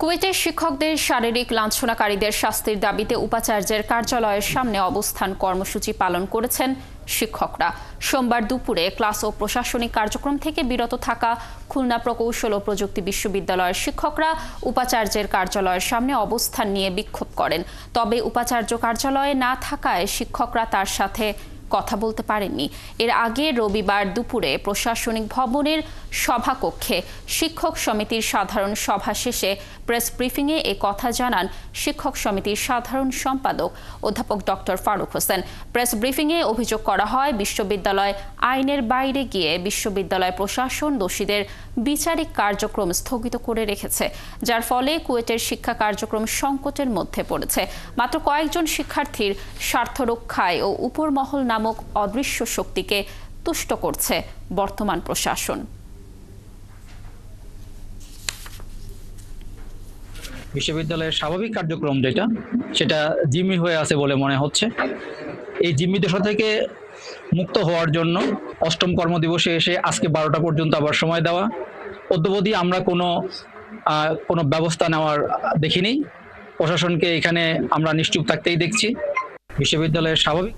কুয়েতের শিক্ষকদের শারীরিক লাঞ্ছনাকারীদের শাস্তির দাবিতে উপাচার্যের কার্যালয়ের সামনে অবস্থান কর্মসূচি পালন করেছেন শিক্ষকরা। সোমবার দুপুরে ক্লাস ও প্রশাসনিক কার্যক্রম থেকে বিরত থাকা খুলনা প্রকৌশল ও প্রযুক্তি বিশ্ববিদ্যালয়ের শিক্ষকরা উপাচার্যের কার্যালয়ের সামনে অবস্থান নিয়ে বিক্ষোভ করেন। তবে উপাচার্য কার্যালয়ে না থাকায় শিক্ষকরা তার সাথে কথা বলতে পারেননি। এর আগে রবিবার দুপুরে প্রশাসনিক ভবনের সভাকক্ষে শিক্ষক সমিতির সাধারণ সভা শেষে প্রেস ব্রিফিংয়ে এ কথা জানান শিক্ষক সমিতির সাধারণ সম্পাদক অধ্যাপক ডক্টর ফারুক হোসেন। প্রেস ব্রিফিংয়ে অভিযোগ করা হয়, বিশ্ববিদ্যালয় আইনের বাইরে গিয়ে বিশ্ববিদ্যালয় প্রশাসন দোষীদের বিচারিক কার্যক্রম স্থগিত করে রেখেছে, যার ফলে কুয়েটের শিক্ষা কার্যক্রম সংকটের মধ্যে পড়েছে। মাত্র কয়েকজন শিক্ষার্থীর স্বার্থ রক্ষায় ও উপরমহল নামক অদৃশ্য শক্তিকে তুষ্ট করছে বর্তমান প্রশাসন। বিশ্ববিদ্যালয়ের স্বাভাবিক কার্যক্রম সেটা জিম্মি হয়ে আছে বলে মনে হচ্ছে। এই জিম্মি দশা থেকে মুক্ত হওয়ার জন্য অষ্টম কর্মদিবসে এসে আজকে 12টা পর্যন্ত আবার সময় দেওয়া। অদ্যাবধি আমরা কোনো ব্যবস্থা নেওয়ার দেখিনি। প্রশাসনকে এখানে আমরা নিশ্চুপ থাকতেই দেখছি। বিশ্ববিদ্যালয়ের স্বাভাবিক